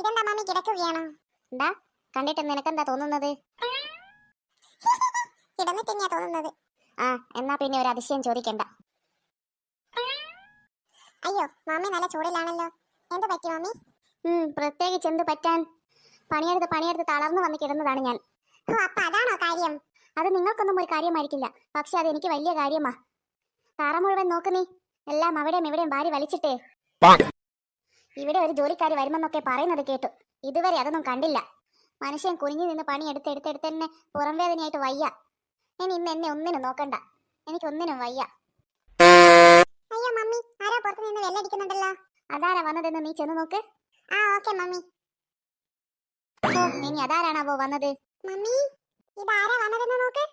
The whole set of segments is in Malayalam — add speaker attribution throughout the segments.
Speaker 1: ഇതെന്താ മമ്മി കിടക്കുകയാണോ?
Speaker 2: എന്താ കണ്ടിട്ട് നിനക്കെന്താ തോന്നുന്നത്?
Speaker 1: കിടന്നിട്ടെന്നെയാ തോന്നുന്നത്.
Speaker 2: ആ എന്നാ പിന്നെ ഒരു അതിശയം ചോദിക്കണ്ട.
Speaker 1: അയ്യോ മമ്മി നല്ല ചൂടിലാണല്ലോ. എന്ത് പറ്റി മമ്മി?
Speaker 2: പ്രത്യേകിച്ച് എന്ത് പറ്റാൻ, പണിയെടുത്ത് തളർന്നു വന്ന് കിടന്നതാണ് ഞാൻ.
Speaker 1: ഓ അപ്പൊ അതാണോ കാര്യം?
Speaker 2: അത് നിങ്ങൾക്കൊന്നും ഒരു കാര്യമായിരിക്കില്ല, പക്ഷെ അത് എനിക്ക് വലിയ കാര്യമാ. തറ മുഴുവൻ നോക്ക് നീ, എല്ലാം അവിടെയും ഇവിടെയും വാരി വലിച്ചിട്ടേ. ഇവിടെ ഒരു ജോലിക്കാരി വരുമെന്നൊക്കെ പറയുന്നത് കേട്ടു, ഇതുവരെ അതൊന്നും കണ്ടില്ല. മനുഷ്യൻ കുനിഞ്ഞു നിന്ന് പണി എടുത്തെടുത്തെടുത്ത് തന്നെ പുറം വേദനയായിട്ട് വയ്യ. ഇനി ഇന്ന് എന്നെ ഒന്നിനും നോക്കണ്ട, എനിക്കൊന്നിനും വയ്യ.
Speaker 1: അയ്യോ മമ്മി, ആരാ പുറത്ത് നിന്ന് വെല്ലടിക്കുന്നുണ്ടല്ലോ?
Speaker 2: അതാരാ വന്നതെന്ന് നീ ചെന്ന് നോക്ക്.
Speaker 1: ആ ഓക്കെ മമ്മി.
Speaker 2: ഓ ഇനി അതാരാണാവോ വന്നത്?
Speaker 1: മമ്മി ഇതാരാ വന്നതെന്ന് നോക്ക്.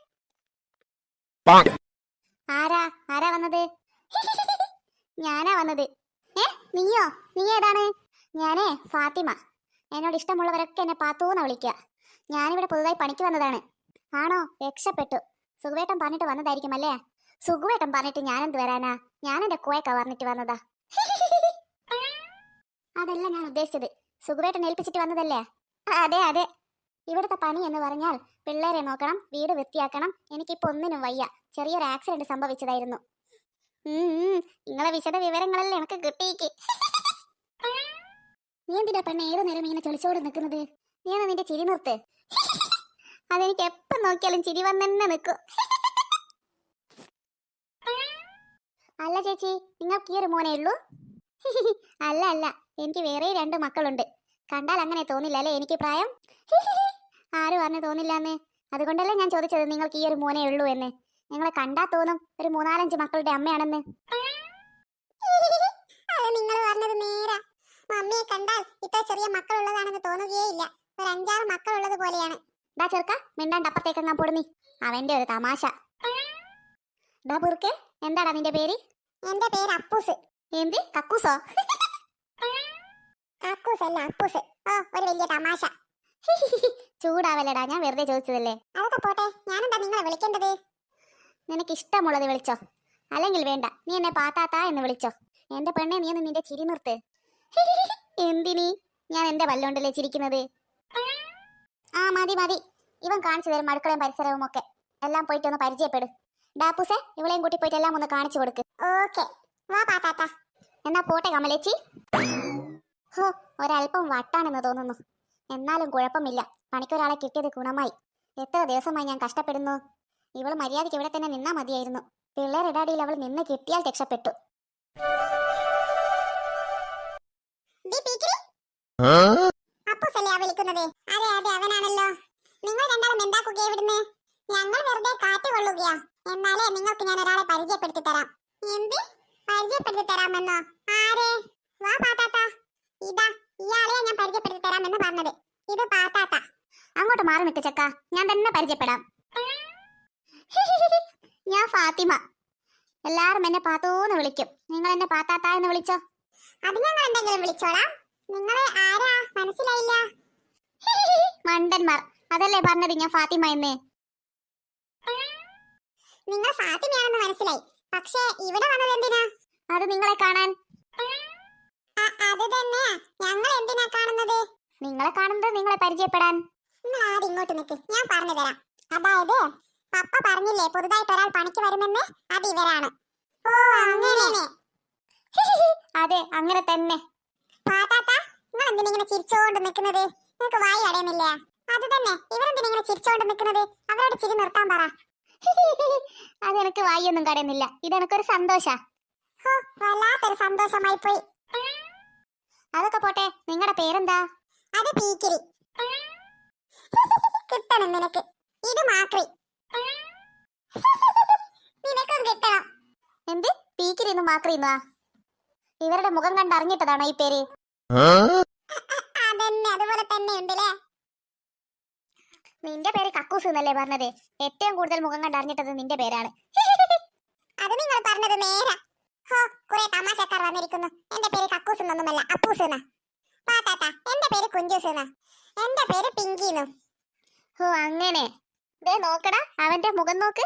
Speaker 2: ആരാ വന്നത്? ഞാനാ വന്നത്. നീയോ? നീ ഏതാണ്? ഞാനേ ഫാത്തിമ. എന്നോട് ഇഷ്ടമുള്ളവരൊക്കെ എന്നെ പാത്തൂന്ന് വിളിക്കുക. ഞാനിവിടെ പുതുതായി പണിക്ക് വന്നതാണ്. ആണോ? രക്ഷപ്പെട്ടു. സുഖവേട്ടൻ പറഞ്ഞിട്ട് വന്നതായിരിക്കും അല്ലേ? സുഖവേട്ടൻ പറഞ്ഞിട്ട് ഞാനെന്ത് വരാനാ, ഞാൻ എന്റെ കോയൊക്കെ പറഞ്ഞിട്ട് വന്നതാ. അതല്ല ഞാൻ ഉദ്ദേശിച്ചത്, സുഖവേട്ടൻ ഏൽപ്പിച്ചിട്ട് വന്നതല്ലേ? അതെ അതെ. ഇവിടുത്തെ പണി എന്ന് പറഞ്ഞാൽ പിള്ളേരെ നോക്കണം, വീട് വൃത്തിയാക്കണം. എനിക്കിപ്പോ ഒന്നിനും വയ്യ. ചെറിയൊരു ആക്സിഡന്റ് സംഭവിച്ചതായിരുന്നു. നിങ്ങളെ വിശദ വിവരങ്ങളല്ലേ എനിക്ക് കിട്ടിയേക്ക്. നീ എന്തിനാ പെണ്ണെ ഏത് നേരം ഇങ്ങനെ ചൊളിച്ചോട് നിൽക്കുന്നത്? നീ എന്നാ നിന്റെ ചിരി നിർത്ത്. അതെനിക്ക് എപ്പം നോക്കിയാലും ചിരി വന്നെ നിൽക്കും. അല്ല ചേച്ചി, നിങ്ങൾക്ക് ഈ ഒരു മോനേ ഉള്ളൂ? അല്ല അല്ല, എനിക്ക് വേറെ 2 മക്കളുണ്ട്. കണ്ടാൽ അങ്ങനെ തോന്നില്ല അല്ലേ എനിക്ക് പ്രായം? ആര് പറഞ്ഞു തോന്നില്ലാന്ന്? അതുകൊണ്ടല്ലേ ഞാൻ ചോദിച്ചത് നിങ്ങൾക്ക് ഈ ഒരു മോനേ ഉള്ളൂ എന്ന്. നിങ്ങളെ കണ്ടാ തോന്നും ഒരു 3-4 മക്കളുടെ അമ്മയാണെന്ന്.
Speaker 1: അത് നിങ്ങൾ പറഞ്ഞത് നേരാ. മമ്മിയെ കണ്ടാൽ ഇത്ര ചെറിയ മക്കളുള്ളതാണെന്ന് തോന്നുകയേയില്ല. ഒരു 5-6 മക്കളുള്ളത് പോലെയാണ്.
Speaker 2: ഡാ ചെറുക്ക, മിണ്ടാണ്ട് അപ്പുറത്തേക്ക് പൊടുന്നി. അവന്റെ ഒരു തമാശ. ഡാ ബുർക്കെ, എന്താടാ നിന്റെ പേര്?
Speaker 1: എന്റെ പേര് അപ്പൂസ്.
Speaker 2: എന്ത് കക്കൂസോ?
Speaker 1: കക്കൂസ് അല്ല അപ്പൂസ്. ഓ ഒരു വലിയ തമാശ.
Speaker 2: ചൂടാവല്ലടാ, ഞാൻ വെറുതെ ചോദിച്ചതല്ലേ.
Speaker 1: അതൊക്കെ പോട്ടെ, ഞാനെന്താ നിങ്ങളെ വിളിക്കേണ്ടത്?
Speaker 2: നിനക്ക് ഇഷ്ടമുള്ളത് വിളിച്ചോ, അല്ലെങ്കിൽ വേണ്ട. നീ എന്നെ പാത്താത്താ എന്ന് വിളിച്ചോ. എന്റെ പെണ്ണെ, നീ ഒന്ന് നിന്റെ ചിരി നിർത്ത്. എന്തിനീ? ഞാൻ എന്റെ പല്ലുകൊണ്ടല്ലേ ചിരിക്കുന്നത്. ആ മതി മതി, ഇവൻ കാണിച്ചു തരും അടുക്കളയും പരിസരവും ഒക്കെ. എല്ലാം പോയിട്ട് ഒന്ന് പരിചയപ്പെടും. ഡാപ്പൂസെ, ഇവളെയും കൂട്ടി പോയിട്ട് എല്ലാം ഒന്ന് കാണിച്ചു കൊടുക്ക്.
Speaker 1: ഓക്കെ വാ പാത്താത്ത.
Speaker 2: എന്നാ പോട്ടെ കമലേച്ചി. ഹോ, ഒരല്പം വട്ടാണെന്ന് തോന്നുന്നു. എന്നാലും കുഴപ്പമില്ല, പണിക്കൊരാളെ കിട്ടിയത് ഗുണമായി. എത്ര ദിവസമായി ഞാൻ കഷ്ടപ്പെടുന്നു. ഇവള് മര്യാദയ്ക്ക് ഇവിടെ തന്നെ നിന്നാ മതിയായിരുന്നു. പിള്ളേരിടാടിയിൽ അവൾ നിന്ന് കിട്ടിയാൽ രക്ഷപ്പെട്ടു.
Speaker 1: അപ്പൂസല്ലേ വിളിക്കുന്നത്? അതെ അതെ, അവനാണല്ലോ. നിങ്ങൾ രണ്ടാളും എന്താക്കുകയാ ഇവിടുന്ന്? ഞങ്ങൾ വെറുതെ കാറ്റ് കൊള്ളുകയാ. എന്നാലേ നിങ്ങൾക്ക് ഞാൻ ഒരാളെ പരിചയപ്പെടുത്തി തരാം. എന്ത് പരിചയപ്പെടുത്തി തരാമെന്നോ? ആരെ? വാ പാത്താത്ത. ഇതാ ഇയാളെയാ ഞാൻ പരിചയപ്പെടുത്തി തരാമെന്ന് പറഞ്ഞത്. ഇത് പാത്താത്ത.
Speaker 2: അങ്ങോട്ട് മാറി നിൽക്ക് ചക്ക, ഞാൻ തന്നെ പരിചയപ്പെടാം. ഞാൻ ഫാത്തിമ. എല്ലാരും എന്നെ പാത്തൂന്ന് വിളിക്കും. നിങ്ങൾ എന്നെ പാത്താത്ത എന്ന് വിളിച്ചോ.
Speaker 1: അത് ഞങ്ങൾ എന്തെങ്കിലും വിളിച്ചോളാം. നിങ്ങളെ ആരാ മനസ്സിലായില്ല?
Speaker 2: മണ്ടന്മാർ, അതല്ലേ പറഞ്ഞത് ഞാൻ ഫാത്തിമ എന്ന്.
Speaker 1: നിങ്ങൾ ഫാത്തിമയാണെന്ന് മനസ്സിലായി, പക്ഷേ ഇവിടെ വന്നത് എന്തിനാ?
Speaker 2: അത് നിങ്ങളെ കാണാൻ.
Speaker 1: അത് തന്നെ, ഞങ്ങൾ എന്തിനാ കാണുന്നത്?
Speaker 2: നിങ്ങളെ കാണുന്നത് നിങ്ങളെ പരിചയപ്പെടാൻ.
Speaker 1: നിങ്ങൾ ആദ്യം ഇങ്ങോട്ട് നിൽക്ക്, ഞാൻ പറഞ്ഞു തരാം. അതായത് പപ്പ പറഞ്ഞില്ലേ പുതുതായിട്ട് ഒരാൾ പണിക്ക് വരുമെന്ന്, അത് ഇവരാണ്. ഓ അങ്ങനെ.
Speaker 2: അതെ അങ്ങനെ തന്നെ.
Speaker 1: പാത്താത്ത, നിങ്ങൾ എന്തിനിങ്ങനെ ചിരിച്ചോണ്ട് നിൽക്കുന്നത്? നിങ്ങൾക്ക് വായി അടയുന്നില്ലേ? അത് തന്നെ, ഇവരെന്തിനിങ്ങനെ ചിരിച്ചോണ്ട് നിൽക്കുന്നത്? അവരോട് ചിരി നിർത്താൻ പറ.
Speaker 2: അതെനിക്ക് വായൊന്നും കടയുന്നില്ല, ഇതെനിക്കൊരു സന്തോഷ.
Speaker 1: വല്ലാത്തൊരു സന്തോഷമായി പോയി.
Speaker 2: അതൊക്കെ പോട്ടെ, നിങ്ങളുടെ പേരെന്താ?
Speaker 1: അത് പീക്കിരി. കിട്ടണം നിനക്ക്. ഇത് മാക്രി. നിനക്കും കിട്ടണം.
Speaker 2: എന്ത് പീക്കിരിന്ന് മാക്രിന്നാ? ഇവരുടെ മുഖം കണ്ടറിഞ്ഞിട്ടതാണോ ഈ പേര്?
Speaker 1: അതന്നെ, അതുപോലെ തന്നെ ഉണ്ടല്ലേ.
Speaker 2: നിന്റെ പേര് കക്കൂസ് എന്നല്ലേ പറഞ്ഞത്? ഏറ്റവും കൂടുതൽ മുഖം കണ്ടറിഞ്ഞിട്ടത് നിന്റെ പേരാണ്.
Speaker 1: അത് നിങ്ങൾ പറഞ്ഞത് നേരാ. ഹോ, കുറെ തമാശക്കാർ വന്നിരിക്കുന്നു. എന്റെ പേര് കക്കൂസ് എന്നൊന്നുമല്ല, അപ്പൂസ് എന്നാ. പാത്താത്ത, എന്റെ പേര് കുഞ്ചൂസ് എന്നാ. എന്റെ പേര് പിങ്കിന്നു.
Speaker 2: ഓ അങ്ങനെ. ദേ നോക്കടാ, അവന്റെ മുഖം നോക്ക്.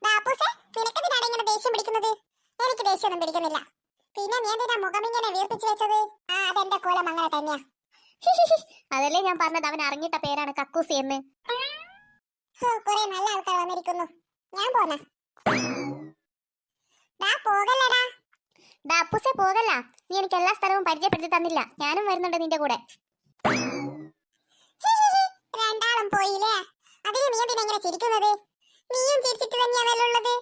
Speaker 1: അപ്പൂസേ, നിനക്കെന്തിനാണ് ഇങ്ങനെ ദേഷ്യം പിടിക്കുന്നത്? എനിക്ക് ദേഷ്യമൊന്നും പിടിക്കുന്നില്ല. പിന്നെ നീ എന്തിനാ മുഖം ഇങ്ങനെ വീർപ്പിച്ചു വെച്ചത്? അതെന്റെ കോലം അങ്ങനെ തന്നെയാ.
Speaker 2: അതല്ലേ ഞാൻ പറഞ്ഞത്, അവൻ അറിഞ്ഞിട്ട പേരാണ് കക്കൂസി എന്ന്.
Speaker 1: കുറെ നല്ല ആൾക്കാർ വന്നിരിക്കുന്നു. ഞാൻ പോന്ന പോകല്ലടാ.
Speaker 2: ഡാ അപ്പൂസേ പോകല്ല, നീ എനിക്ക് എല്ലാ സ്ഥലവും പരിചയപ്പെടുത്തി തന്നില്ല. ഞാനും വരുന്നുണ്ട് നിന്റെ കൂടെ.
Speaker 1: രണ്ടാളും പോയില്ലേ? അതിന് നീ എന്തിനാ ഇങ്ങനെ ചിരിക്കുന്നത്? നീയും ചിരിച്ചിട്ട് തന്നെയാണല്ലോ ഉള്ളത്.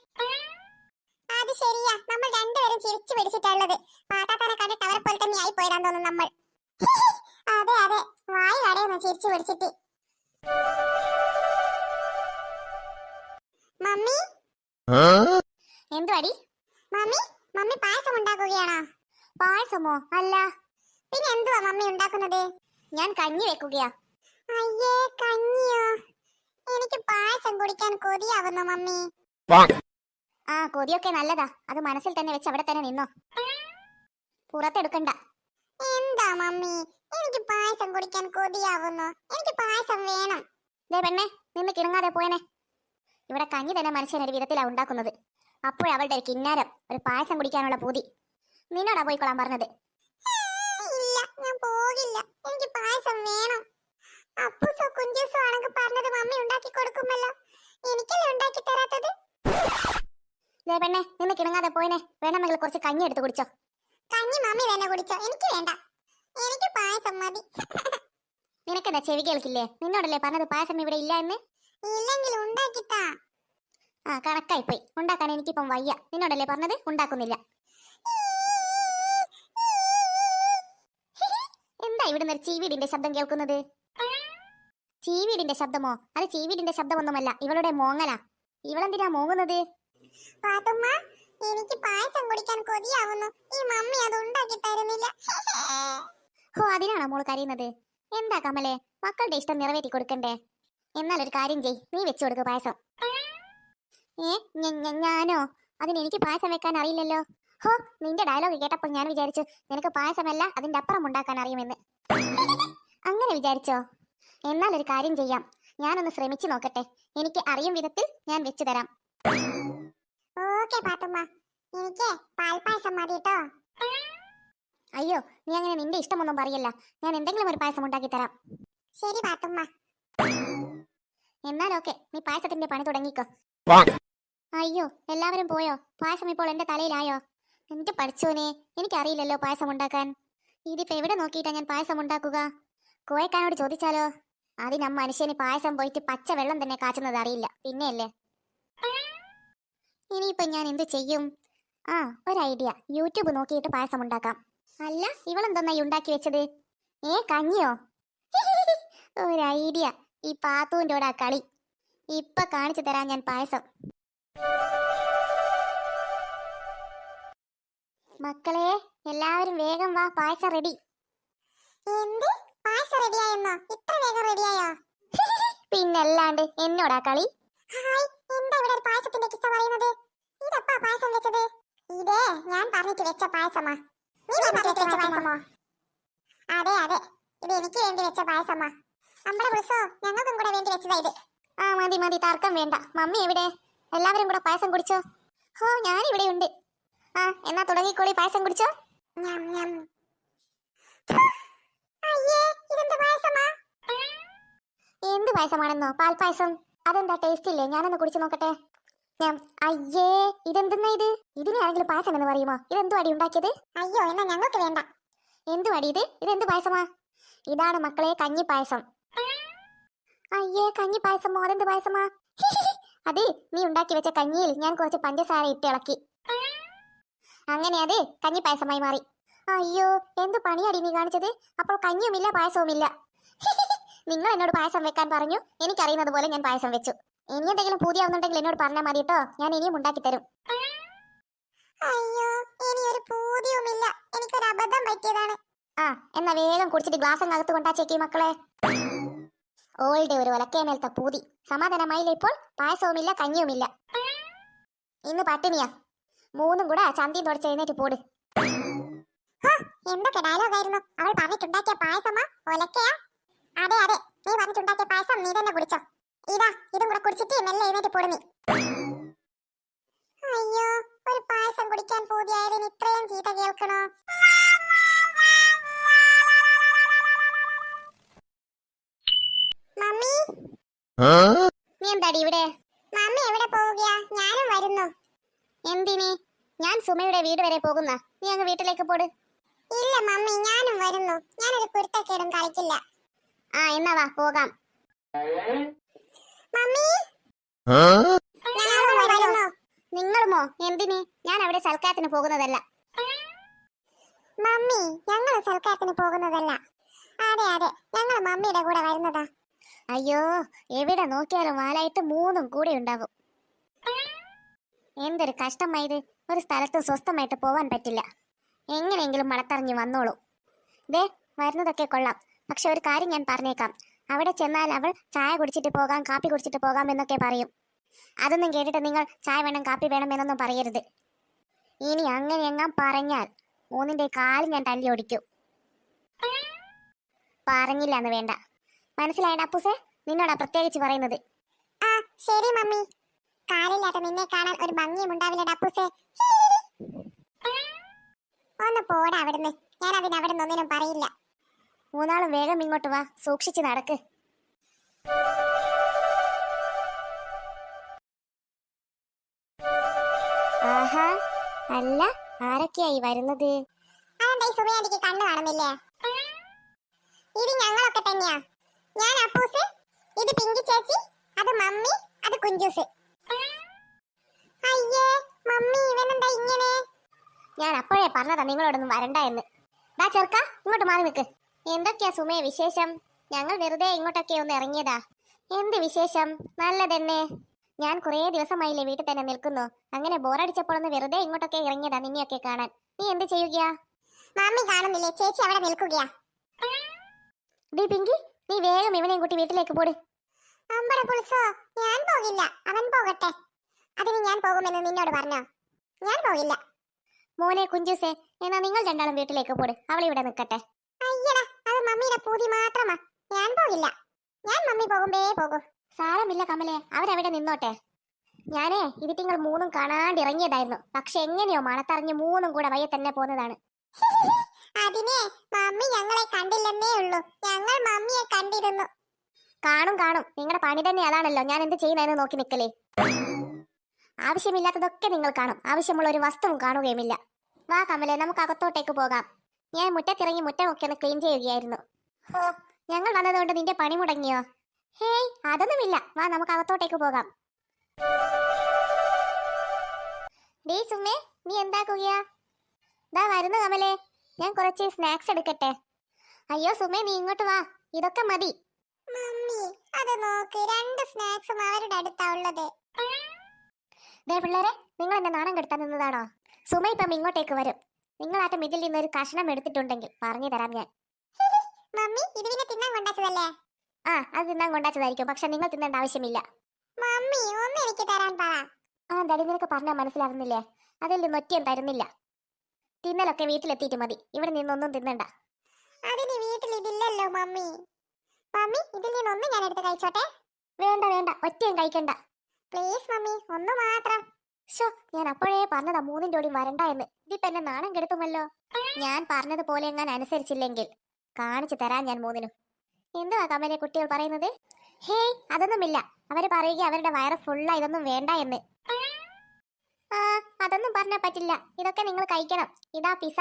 Speaker 1: അത് ശരിയാ, നമ്മൾ രണ്ടുപേരും ചിരിച്ചു പിടിച്ചിട്ടുള്ളത്. പാത്താത്താനെ കണ്ടിട്ട് അവരെ പോലെ തന്നെ ആയി പോയതാൻ തോന്നുന്നു നമ്മൾ. അതെ അതെ, വായി കടയൊന്നും ചിരിച്ചു പിടിച്ചിട്ട്. മമ്മി
Speaker 2: എന്തുവാടി?
Speaker 1: മമ്മി മമ്മി പായസം ഉണ്ടാക്കുകയാണോ?
Speaker 2: പായസമോ? അല്ല.
Speaker 1: പിന്നെ എന്തുവാ മമ്മി ഉണ്ടാക്കുന്നത്?
Speaker 2: ഞാൻ കഞ്ഞി വെക്കുകയാ.
Speaker 1: അയ്യേ, കഞ്ഞിയോ? എനിക്ക് പായസം കുടിക്കാൻ കൊതിയാവുന്നു മമ്മി.
Speaker 2: ആ, കൊതിയൊക്കെ നല്ലതാ. അത് മനസ്സിൽ തന്നെ വെച്ച് അവിടെ തന്നെ നിന്നോ, പുറത്തെടുക്കണ്ട.
Speaker 1: എന്താ മമ്മി, എനിക്ക് പായസം കുടിക്കാൻ കൊതിയാവുന്നു. എനിക്ക് പായസം വേണം.
Speaker 2: ദേ പെണ്ണെ, നിന്ന് കിണങ്ങാതെ പോയനെ. ഇവിടെ കഞ്ഞി തന്നെ മനുഷ്യനൊരു വിധത്തിലാ ഉണ്ടാക്കുന്നത്. അപ്പോഴവളുടെ ഒരു കിന്നാരം, ഒരു പായസം കുടിക്കാനുള്ള പൂതി. നിന്നോടാ പോയിക്കൊള്ളാൻ പറഞ്ഞത്.
Speaker 1: ഇല്ല, ഞാൻ പോകില്ല. എനിക്ക് പായസം വേണം. അപ്പൂസോ കുഞ്ചൂസോ ആണെങ്കിൽ പറഞ്ഞത് മമ്മി ഉണ്ടാക്കി കൊടുക്കുമല്ലോ. എനിക്കല്ലേ ഉണ്ടാക്കി തരാത്തത്?
Speaker 2: ദേ പെണ്ണെ, നിന്ന് കിണങ്ങാതെ പോയനെ. വേണമെങ്കിൽ കുറച്ച് കഞ്ഞി എടുത്ത് കുടിച്ചോ.
Speaker 1: കഞ്ഞി മമ്മി തന്നെ കുടിച്ചോ, എനിക്ക് വേണ്ട. എനിക്ക് പായസം മതി.
Speaker 2: നിനക്കെന്താ ചെവി കേൾക്കില്ലേ? നിന്നോടല്ലേ പറഞ്ഞത് പായസം ഇവിടെ ഇല്ല എന്ന്?
Speaker 1: ഇല്ലെങ്കിൽ ഉണ്ടാക്കിത്താ.
Speaker 2: ആ, കണക്കായിപ്പോയി. ഉണ്ടാക്കാൻ എനിക്കിപ്പം വയ്യ. നിന്നോടല്ലേ പറഞ്ഞത് ഉണ്ടാക്കുന്നില്ല. എന്താ ഇവിടുന്ന് ഒരു ചീവീടിന്റെ ശബ്ദം കേൾക്കുന്നത്? ചീവീടിന്റെ ശബ്ദമോ? അത് ചീവീടിന്റെ ശബ്ദമൊന്നുമല്ല, ഇവളുടെ മോങ്ങലാ. ഇവളെന്തിനാ മോങ്ങുന്നത്?
Speaker 1: പാത്തുമ്മ, എനിക്ക് പായസം കുടിക്കാൻ കൊതിയാവുന്നു. ഈ മമ്മി അത് ഉണ്ടാക്കി തരുന്നില്ല.
Speaker 2: ഹോ, അതിനാണോ മോള് കരയുന്നത്? എന്താ കമലെ, മക്കളുടെ ഇഷ്ടം നിറവേറ്റി കൊടുക്കണ്ടേ? എന്നാൽ ഒരു കാര്യം ചെയ്, നീ വെച്ചു കൊടുക്ക് പായസം. ഞാനോ? അതിന് എനിക്ക് പായസം വെക്കാൻ അറിയില്ലല്ലോ. ഹോ, നിന്റെ ഡയലോഗ് കേട്ടപ്പോൾ ഞാൻ വിചാരിച്ചു നിനക്ക് പായസമല്ല അതിന്റെ അപ്പുറം ഉണ്ടാക്കാൻ അറിയുമെന്ന്. അങ്ങനെ വിചാരിച്ചോ? എന്നാൽ ഒരു കാര്യം ചെയ്യാം, ഞാനൊന്ന് ശ്രമിച്ചു നോക്കട്ടെ. എനിക്ക് അറിയും വിധത്തിൽ ഞാൻ വെച്ചു തരാം.
Speaker 1: ഓക്കേ പാത്തുമ്മ, എനിക്ക് പാൽപ്പായസം മതി ട്ടോ.
Speaker 2: അയ്യോ, നീ അങ്ങനെ നിന്റെ ഇഷ്ടമൊന്നും പറയല്ല. ഞാൻ എന്തെങ്കിലും ഒരു പായസം ഉണ്ടാക്കി തരാം.
Speaker 1: ശരി പാത്തുമ്മ.
Speaker 2: എന്നാൽ ഓക്കെ, നീ പായസത്തിന്റെ പണി തുടങ്ങിക്കോ. അയ്യോ, എല്ലാവരും പോയോ? പായസം ഇപ്പോൾ എന്റെ തലയിലായോ? എന്റെ പഠിച്ചോനെ, എനിക്കറിയില്ലല്ലോ പായസം ഉണ്ടാക്കാൻ. ഇതിപ്പോ എവിടെ നോക്കിയിട്ടാ ഞാൻ പായസം ഉണ്ടാക്കുക? കോയക്കാനോട് ചോദിച്ചാലോ? അതിന് മനുഷ്യന് പായസം പോയിട്ട് പച്ച വെള്ളം തന്നെ കാച്ചുന്നത് അറിയില്ല, പിന്നെയല്ലേ. ഇനിയിപ്പോ ഞാൻ എന്ത് ചെയ്യും? ആ, ഒരു ഐഡിയ. യൂട്യൂബ് നോക്കിയിട്ട് പായസം ഉണ്ടാക്കാം. അല്ല, ഇവളെന്തൊന്നായി ഉണ്ടാക്കി വെച്ചത്? കഞ്ഞിയോ? ഒരു ഐഡിയ. ഈ പാത്തുവിൻ്റെ കൂടെ കളി ഇപ്പൊ കാണിച്ചു തരാം ഞാൻ പായസം. മക്കളെ, എല്ലാവരും വേഗം വാ, പായസം റെഡി.
Speaker 1: എന്ത്? പായസം റെഡിയായെന്നോ? ഇത്ര വേഗം റെഡിയായോ?
Speaker 2: പിന്നല്ലാണ്ട്, എന്നോടാ കളി.
Speaker 1: ഹായ്, എന്താ ഇവിടെ ഒരു പായസത്തിന്റെ കിസ്സ പറയുന്നത്? ഇതപ്പാ പായസം വെച്ചത്? ഇതേ ഞാൻ പറഞ്ഞിട്ട് വെച്ച പായസമാ. നീ പറഞ്ഞിട്ട് വെച്ച പായസമോ? അതെ അതെ, ഇത് എനിക്ക് വേണ്ടി വെച്ച പായസമാ. നമ്മുടെ ഉത്സവ ഞങ്ങൾക്കും കൂടെ വേണ്ടി വെച്ചതാ ഇത്.
Speaker 2: ആ, മതി മതി, തർക്കം വേണ്ട. മമ്മി എവിടെ? എല്ലാവരും കൂടെ പായസം കുടിച്ചോ? ഹോ, ഞാനിവിടെ ഉണ്ട്. ആ, എന്നാ തുടങ്ങിക്കോളി, പായസം കുടിച്ചോ.
Speaker 1: ഞം ഞം. അയ്യേ, ഇതെന്ത് പായസമാ?
Speaker 2: എന്ത് പായസമാണെന്നോ? പാൽപ്പായസം. അതെന്താ, ടേസ്റ്റ് ഇല്ലേ? ഞാനൊന്ന് കുടിച്ചു നോക്കട്ടെ. അയ്യേ, ഇതെന്തെന്നാ ഇത്? ഇതിനെ ആരെങ്കിലും പായസം എന്ന് പറയുമോ? ഇതെന്തു അടി ഉണ്ടാക്കിയത്?
Speaker 1: അയ്യോ, എന്നാ ഞങ്ങൾക്ക് വേണ്ട.
Speaker 2: എന്തു അടി ഇത്? ഇതെന്ത് പായസമാ? ഇതാണ് മക്കളെ കഞ്ഞി പായസം. അയ്യേ, കഞ്ഞി പായസമോ? അതെന്ത് പായസമാ? അത് നീ ഉണ്ടാക്കി വെച്ച കഞ്ഞിയിൽ ഞാൻ കുറച്ച് പഞ്ചസാര ഇട്ട് ഇളക്കി. അങ്ങനെ അത് കഞ്ഞി പായസമായി മാറി. അയ്യോ, എന്ത് പണിയാടി നീ കാണിച്ചത്? അപ്പോൾ കഞ്ഞിയുമില്ല പായസവുമില്ല. നിങ്ങൾ എന്നോട് പായസം വെക്കാൻ പറഞ്ഞു, എനിക്കറിയുന്നത് പോലെ ഞാൻ പായസം വെച്ചു. ഇനി എന്തെങ്കിലും പൂതിയാവുന്നുണ്ടെങ്കിൽ എന്നോട് പറഞ്ഞാൽ മതി കേട്ടോ, ഞാൻ ഇനിയും ഉണ്ടാക്കി തരും.
Speaker 1: അയ്യോ, ഇനി ഒരു പൂതിയുമില്ല. എനിക്കൊരു അബദ്ധം പറ്റിയതാണ്.
Speaker 2: ആ, എന്നാ വേഗം കുടിച്ചിട്ട് ഗ്ലാസ് അകത്ത് കൊണ്ടാച്ചേക്കി മക്കളെ. ഓൾഡ് ഒരു ഒലക്കേമേലത്തെ പൂതി. സമാധാനമായില്ല ഇപ്പോൾ? പായസവുമില്ല കഞ്ഞിയുമില്ല. ഇന്ന് പട്ടിണിയാ. മൂന്നും കൂടെ ചന്തിയും തുടച്ച് എഴുന്നേറ്റ് പോട്.
Speaker 1: എന്തൊക്കെ ഡയലോഗായിരുന്നു? അവൾ പറഞ്ഞിട്ടുണ്ടാക്കിയ പായസമാ ഒലക്കയാ? അതെ അതെ, നീ പറഞ്ഞിട്ടുണ്ടാക്കിയ പായസം നീ തന്നെ കുടിച്ചോ. ഇതാ, ഇതും കൂടെ കുടിച്ചിട്ട് മെല്ലെ എഴുന്നേറ്റ് പോട് നീ. അയ്യോ, ഒരു പായസം കുടിക്കാൻ പൂതിയായതിന് ഇത്രയും ചീത്ത കേൾക്കണോ?
Speaker 2: നീ എന്താടി ഇവിടെ?
Speaker 1: മമ്മി എവിടെ പോവുകയാ? ഞാനും വരുന്നു.
Speaker 2: എന്തിനി? ഞാൻ സുമയുടെ വീട് വരെ പോകുന്ന, നീ അങ്ങ് വീട്ടിലേക്ക് പോട്.
Speaker 1: ഇല്ല മമ്മി, ഞാനും വരുന്നു. ഞാനൊരു കുരുത്തക്കേടും കളിക്കില്ല.
Speaker 2: ആ എന്നാ വാ പോകാം.
Speaker 1: മമ്മി ഞങ്ങളും വരുന്നു.
Speaker 2: നിങ്ങളുമോ? എന്തിനി? ഞാൻ അവിടെ സൽക്കാരത്തിന് പോകുന്നതല്ല.
Speaker 1: മമ്മി ഞങ്ങൾ സൽക്കാരത്തിന് പോകുന്നതല്ല. അതെ അതെ, ഞങ്ങൾ മമ്മിയുടെ കൂടെ വരുന്നതാ.
Speaker 2: അയ്യോ, എവിടെ നോക്കിയാലും വാലായിട്ട് മൂന്നും കൂടെ ഉണ്ടാകും. എന്തൊരു കഷ്ടമായത്. ഒരു സ്ഥലത്ത് സ്വസ്ഥമായിട്ട് പോവാൻ പറ്റില്ല. എങ്ങനെയെങ്കിലും മണത്തറിഞ്ഞ് വന്നോളൂ. ദേ വരുന്നതൊക്കെ കൊള്ളാം, പക്ഷെ ഒരു കാര്യം ഞാൻ പറഞ്ഞേക്കാം. അവിടെ ചെന്നാൽ അവൾ ചായ കുടിച്ചിട്ട് പോകാം, കാപ്പി കുടിച്ചിട്ട് പോകാം എന്നൊക്കെ പറയും. അതൊന്നും കേട്ടിട്ട് നിങ്ങൾ ചായ വേണം കാപ്പി വേണം എന്നൊന്നും പറയരുത്. ഇനി അങ്ങനെ എങ്ങാൻ പറഞ്ഞാൽ മൂന്നിന്റെ കാല് ഞാൻ തല്ലി ഓടിക്കും. പറഞ്ഞില്ല എന്ന് വേണ്ട. മനസ്സിലായ അപ്പൂസേ? നിന്നോടാ പ്രത്യേകിച്ച് പറയുന്നത്.
Speaker 1: ആ ശരി മമ്മി. കാലില്ലാത്ത നിന്നെ കാണാൻ ഒരു ഭംഗിയും ഉണ്ടാവില്ല ഡപ്പൂസേ. ഒന്ന് പോടാ അവിടുന്ന്. ഞാൻ അതിന് അവിടെ ഒന്നിനും പറയില്ല.
Speaker 2: മൂന്നാളും വേഗം ഇങ്ങോട്ട് വാ, സൂക്ഷിച്ച് നടക്ക്. ആഹാ, അല്ല ആരൊക്കെയായി വരുന്നത്?
Speaker 1: അതെന്താ ഈ സുമയാന്റിക്ക് കണ്ണു കാണുന്നില്ലേ? ഇത് ഞങ്ങളൊക്കെ തന്നെയാ. ഞാൻ അപ്പൂസ്, ഇത് പിങ്കി ചേച്ചി, അത് മമ്മി, അത് കുഞ്ചൂസ്. അയ്യേ മമ്മി, ഇവനെന്താ ഇങ്ങനെ?
Speaker 2: ഞാൻ അപ്പോഴേ പറഞ്ഞതാ നിങ്ങളോടൊന്നും വരണ്ട എന്ന്. ഡാ ചെറുക്ക, ഇങ്ങോട്ട് മാറി നിൽക്ക്. എന്തൊക്കെയാ സുമേ വിശേഷം? ഞങ്ങൾ വെറുതെ ഇങ്ങോട്ടൊക്കെ ഒന്ന് ഇറങ്ങിയതാ. എന്ത് വിശേഷം? നല്ലതന്നെ. ഞാൻ കുറേ ദിവസമായില്ലേ വീട്ടിൽ തന്നെ നിൽക്കുന്നു. അങ്ങനെ ബോറടിച്ചപ്പോൾ ഒന്ന് വെറുതെ ഇങ്ങോട്ടൊക്കെ ഇറങ്ങിയതാ നിന്നെയൊക്കെ കാണാൻ. നീ എന്ത് ചെയ്യുകയാ?
Speaker 1: മമ്മി കാണുന്നില്ലേ, ചേച്ചി അവിടെ നിൽക്കുകയാ.
Speaker 2: ഡീ പിങ്കി, നീ വേഗം ഇവനെയും കൂട്ടി വീട്ടിലേക്ക് പോട്.
Speaker 1: അമ്പട പുളിസോ, ഞാൻ പോകില്ല. അവൻ പോകട്ടെ. അതിന് ഞാൻ പോകുമെന്ന് നിന്നോട് പറഞ്ഞോ? ഞാൻ പോകില്ല.
Speaker 2: മോനെ കുഞ്ചൂസേ, എന്നാ നിങ്ങൾ രണ്ടാളും വീട്ടിലേക്ക് പോട്. അവളിവിടെ നിൽക്കട്ടെ.
Speaker 1: അയ്യടാ, അത് മമ്മിയുടെ പൂതി മാത്രമാ. ഞാൻ പോകില്ല. ഞാൻ മമ്മി പോകുമ്പേ പോകൂ.
Speaker 2: സാരമില്ല കമലേ, അവരവിടെ നിന്നോട്ടെ. ഞാനേ ഇതിട്ടിങ്ങൾ മൂന്നും കാണാണ്ട് ഇറങ്ങിയതായിരുന്നു. പക്ഷെ എങ്ങനെയോ മണത്തറിഞ്ഞ് മൂന്നും കൂടെ വയ്യ തന്നെ പോന്നതാണ്.
Speaker 1: അതിനെ മമ്മി ഞങ്ങളെ കണ്ടില്ലെന്നേ ഉള്ളൂ. ഞങ്ങൾ മമ്മിയെ കണ്ടിരുന്നു.
Speaker 2: കാണും കാണും, നിങ്ങളുടെ പണി തന്നെ അതാണല്ലോ. ഞാൻ എന്ത് ചെയ്യുന്നതെന്ന് നോക്കി നിൽക്കലേ. ആവശ്യമില്ലാത്തതൊക്കെ നിങ്ങൾ കാണും, ആവശ്യമുള്ള ഒരു വസ്തുവും കാണുകയുമില്ല. വാ കമലേ, നമുക്ക് അകത്തോട്ടേക്ക് പോകാം. ഞാൻ മുറ്റത്തിറങ്ങി മുറ്റമൊക്കെ ഒന്ന് ക്ലീൻ ചെയ്യുകയായിരുന്നു. ഓ, ഞങ്ങൾ വന്നതുകൊണ്ട് നിന്റെ പണി മുടങ്ങിയോ? ഹേയ്, അതൊന്നുമില്ല. വാ നമുക്ക് അകത്തോട്ടേക്ക് പോകാം. ഡീ സുമേ, നീ എന്താക്കുകയാ? ദാ വരുന്നു കമലേ, ഞാൻ കുറച്ച് സ്നാക്സ് എടുക്കട്ടെ. അയ്യോ സുമേ, നീ ഇങ്ങോട്ട് വാ, ഇതൊക്കെ മതി.
Speaker 1: മമ്മി അത് നോക്ക്, 2 സ്നാക്സും അവരുടെ അടുത്താ ഉള്ളത്.
Speaker 2: ദേ പിള്ളേരെ, നിങ്ങൾ എന്നെ നാണം കെടുത്താൻ നിന്നതാണോ? സുമ ഇപ്പം ഇങ്ങോട്ടേക്ക് വരും. നിങ്ങളാറ്റം ഇതിൽ നിന്ന് ഒരു കഷ്ണം എടുത്തിട്ടുണ്ടെങ്കിൽ പറഞ്ഞു തരാം ഞാൻ.
Speaker 1: മമ്മി ഇത് പിന്നെ തിന്നാൻ കൊണ്ടാച്ചതല്ലേ?
Speaker 2: ആ, അത് തിന്നാൻ കൊണ്ടാച്ചതായിരിക്കും, പക്ഷെ നിങ്ങൾ തിന്നേണ്ട ആവശ്യമില്ല.
Speaker 1: മമ്മി ഒന്ന് എനിക്ക് തരാൻ പറ.
Speaker 2: ആ ഡാഡി, നിനക്ക് പറഞ്ഞാൽ മനസ്സിലാകുന്നില്ലേ? അതിൽ നിന്നൊറ്റയും തരുന്നില്ല. തിന്നലൊക്കെ വീട്ടിലെത്തിയിട്ട് മതി, ഇവിടെ നിന്നൊന്നും തിന്നണ്ട.
Speaker 1: അതിന് വീട്ടിൽ ഇതില്ലല്ലോ മമ്മി. മമ്മി ഇതിൽ നിന്നൊന്ന് ഞാൻ എടുത്ത് കഴിച്ചോട്ടെ?
Speaker 2: വേണ്ട വേണ്ട, ഒറ്റയും കഴിക്കണ്ട.
Speaker 1: പ്ലീസ് മമ്മി, ഒന്ന് മാത്രം.
Speaker 2: ഷോ, ഞാൻ അപ്പോഴേ പറഞ്ഞതാ മൂന്നിന്റെ ഓടി വരണ്ട എന്ന്. ഇതിപ്പോ എന്നെ നാണം കെടുത്തുമല്ലോ. ഞാൻ പറഞ്ഞതുപോലെ എങ്ങനെ അനുസരിച്ചില്ലെങ്കിൽ കാണിച്ചു തരാൻ ഞാൻ മൂന്നിനും. എന്തുവാ കമലെ കുട്ടികൾ പറയുന്നത്? ഹേയ്, അതൊന്നുമില്ല. അവര് പറയുക അവരുടെ വയറ് ഫുള്ളാ, ഇതൊന്നും വേണ്ട എന്ന്. ആ, അതൊന്നും പറഞ്ഞാൽ പറ്റില്ല. ഇതൊക്കെ നിങ്ങൾ കഴിക്കണം. ഇതാ പിസ.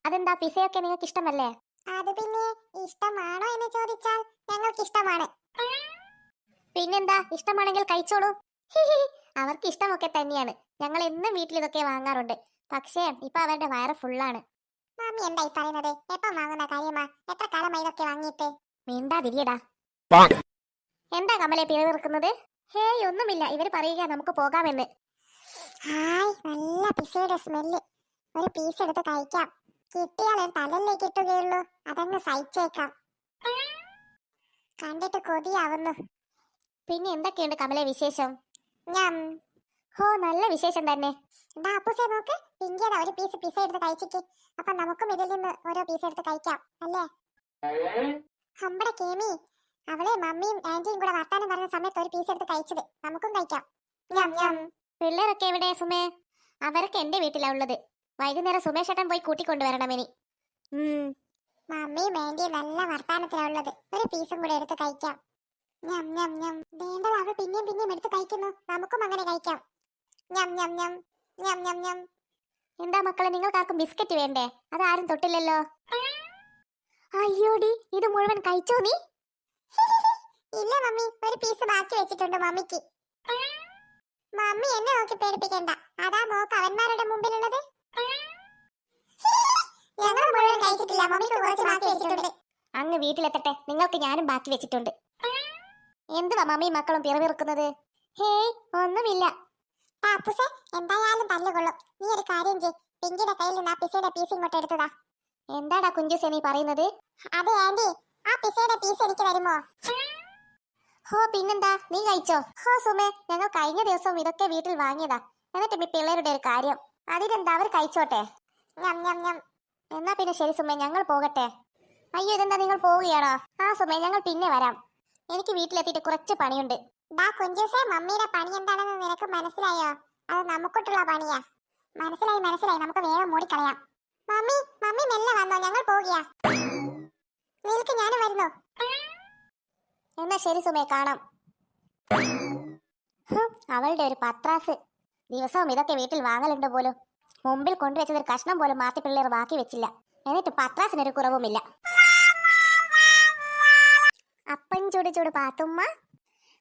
Speaker 2: അതെന്താ, പിസയൊക്കെ നിങ്ങൾക്ക് ഇഷ്ടമല്ലേ?
Speaker 1: അത് പിന്നെ ഇഷ്ടമാണോ എന്ന് ചോദിച്ചാൽ ഞങ്ങൾക്ക് ഇഷ്ടമാണ്.
Speaker 2: പിന്നെന്താ, ഇഷ്ടമാണെങ്കിൽ കഴിച്ചോളൂ. അവർക്ക് ഇഷ്ടമൊക്കെ തന്നെയാണ്. ഞങ്ങൾ എന്നും വീട്ടിൽ ഇതൊക്കെ വാങ്ങാറുണ്ട്. പക്ഷേ ഇപ്പൊ അവരുടെ വയറ് ഫുള്ളാണ്.
Speaker 1: മമ്മി എന്തായി പറയുന്നത്? എപ്പം വാങ്ങുന്ന കാര്യമാ? എത്ര കാലമായി ഇതൊക്കെ വാങ്ങിയിട്ട്?
Speaker 2: മിണ്ടാതിരിയടാ. എന്താ കമലെ പിറവിറുക്കുന്നത്? ഹേയ്, ഒന്നുമില്ല. ഇവര് പറയുക നമുക്ക് പോകാമെന്ന്.
Speaker 1: ഹായ്, നല്ല പിസയുടെ സ്മെല്ല്. ഒരു പീസ് എടുത്ത് കഴിക്കാം. കിട്ടിയാൽ ഒരു തലല്ലേ കിട്ടുകയുള്ളൂ. അതങ്ങ് സഹിച്ചേക്കാം. കണ്ടിട്ട് കൊതിയാവുന്നു.
Speaker 2: പിന്നെ എന്തൊക്കെയുണ്ട് കമലെ വിശേഷം?
Speaker 1: ഞാൻ
Speaker 2: ഹോ, നല്ല വിശേഷം തന്നെ.
Speaker 1: അപ്പൂസേ നോക്ക്, പിങ്കിയതാ ഒരു പീസ് പിസ എടുത്ത് കഴിച്ചിട്ട്. അപ്പൊ നമുക്കും ഇതിൽ നിന്ന് ഓരോ പീസ് എടുത്ത് കഴിക്കാം അല്ലേ? നമ്മുടെ കേമി, അവളെ മമ്മിയും ആന്റിയും കൂടെ വർത്താനം പറഞ്ഞ സമയത്ത് ഒരു പീസ് എടുത്ത് കഴിച്ചത്. നമുക്കും കഴിക്കാം.
Speaker 2: പിള്ളേരൊക്കെ എവിടെ സുമേ? അവരൊക്കെ എന്റെ വീട്ടിലാ ഉള്ളത്. വൈകുന്നേരം സുമേഷ് ഏട്ടൻ പോയി കൂട്ടിക്കൊണ്ടുവരണം ഇനി.
Speaker 1: മമ്മിയും ആന്റിയും നല്ല വർത്താനത്തിലാ ഉള്ളത്. ഒരു പീസും കൂടെ എടുത്ത് കഴിക്കാം. ഞം ഞം ഞം. വേണ്ടത് അവൾ പിന്നെയും പിന്നെയും എടുത്ത് കഴിക്കുന്നു. നമുക്കും അങ്ങനെ കഴിക്കാം. ഞം ഞം ഞം. ഞം ഞം ഞം.
Speaker 2: എന്താ മക്കളെ, നിങ്ങൾക്കാർക്കും ബിസ്ക്കറ്റ് വേണ്ടേ? അതാരും തൊട്ടില്ലല്ലോ. അയ്യോടി, ഇത് മുഴുവൻ കഴിച്ചോ നീ?
Speaker 1: ഇല്ല മമ്മി, ഒരു പീസ് ബാക്കി വെച്ചിട്ടുണ്ട് മമ്മിക്ക്. മമ്മി എന്നെ നോക്കി പേടിപ്പിക്കണ്ട. അതാ നോക്ക് അവന്മാരുടെ മുമ്പിലുള്ളത്. ഞങ്ങൾ മുഴുവൻ കഴിച്ചിട്ടില്ല, മമ്മിക്ക് കുറച്ച് ബാക്കി വെച്ചിട്ടുണ്ട്.
Speaker 2: അങ്ങ് വീട്ടിലെത്തട്ടെ, നിങ്ങൾക്ക് ഞാനും ബാക്കി വെച്ചിട്ടുണ്ട്. എന്തുവാ മമ്മി മക്കളും പിറവിറുക്കുന്നത്? ഹേയ്, ഒന്നുമില്ല.
Speaker 1: അപ്പുസേ, എന്തായാലും തല്ലുകൊള്ളും. നീ ഒരു കാര്യം ചെയ്, പിങ്കിയുടെ കയ്യിൽ നിന്ന് ആ പിസയുടെ പീസ് ഇങ്ങോട്ട് എടുത്തതാ.
Speaker 2: എന്താടാ കുഞ്ചുസേ നീ പറയുന്നത്?
Speaker 1: അതെ ആന്റി, ആ പിസയുടെ പീസ് എനിക്ക് തരുമോ?
Speaker 2: ഹോ പിന്നെന്താ, നീ കഴിച്ചോ? ഹോ സുമേ, ഞങ്ങൾ കഴിഞ്ഞ ദിവസം ഇതൊക്കെ വീട്ടിൽ വാങ്ങിയതാ. എന്നിട്ട് ഈ പിള്ളേരുടെ ഒരു കാര്യം, അതിനെന്താ, അവർ കഴിച്ചോട്ടെ.
Speaker 1: ഞം ഞം ഞം.
Speaker 2: എന്നാ പിന്നെ ശരി സുമേ, ഞങ്ങൾ പോകട്ടെ. അയ്യോ, ഇതെന്താ നിങ്ങൾ പോവുകയാണോ? ആ സുമേ, ഞങ്ങൾ പിന്നെ വരാം. എനിക്ക് വീട്ടിലെത്തിയിട്ട് കുറച്ച് പണിയുണ്ട്.
Speaker 1: ഡാ കുഞ്ചൂസേ, മമ്മിയുടെ പണി എന്താണെന്ന് നിനക്ക് മനസ്സിലായോ? അത് നമുക്കൊട്ടുള്ള പണിയാ. മനസ്സിലായി മനസ്സിലായി, നമുക്ക് വേഗം മൂടിക്കളയാം. മമ്മി, മമ്മി മെല്ലെ വന്നോ, ഞങ്ങൾ പോവുകയാ. നിൽക്ക്, ഞാൻ വരുന്നു.
Speaker 2: എന്നാ ശരി സുമേ, കാണാം. അവളുടെ ഒരു പത്രാസ്, ദിവസവും ഇതൊക്കെ വീട്ടിൽ വാങ്ങലുണ്ട് പോലും. മുമ്പിൽ കൊണ്ടുവച്ചതൊരു കഷ്ണം പോലും മാറ്റി പിള്ളേർ ബാക്കി വെച്ചില്ല. എന്നിട്ട് പത്രാസിനൊരു കുറവുമില്ല. അപ്പം ചൂട് ചൂട് പാത്തുമ്മ,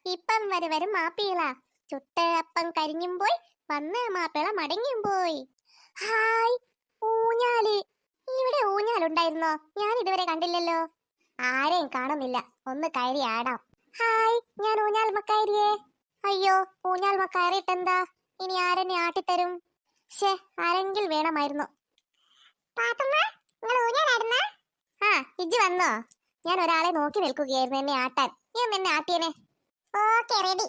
Speaker 2: ഇപ്പം വരും മാപ്പിള, ചുട്ട അപ്പം കരിഞ്ഞും പോയി, വന്ന് മാപ്പിള മടങ്ങിയും പോയി. ഹായ്, ഊഞ്ഞാല്. ഇവിടെ ഊഞ്ഞാലുണ്ടായിരുന്നോ? ഞാൻ ഇതുവരെ കണ്ടില്ലല്ലോ. ആരെയും കാണുന്നില്ല. ഒന്ന് കയറി ആടാം. ഹായ്, ഞാൻ ഊഞ്ഞാൽ മക്കയറിയേ. അയ്യോ, ഊഞ്ഞാൽ മക്കയറിയിട്ടെന്താ? ഇനി ആരെന്നെ ആട്ടിത്തരും? ശേ, ആരെങ്കിൽ വേണമായിരുന്നു.
Speaker 1: പാത്തുമ്മ, നിങ്ങൾ ഊഞ്ഞാലാടുന്ന?
Speaker 2: ആ, ഇജ്ജ് വന്നോ? ഞാൻ ഒരാളെ നോക്കി നിൽക്കുകയായിരുന്നു എന്നെ ആട്ടാൻ. നീ ഒന്ന് എന്നെ ആട്ടിയനെ.
Speaker 1: Okay, ready.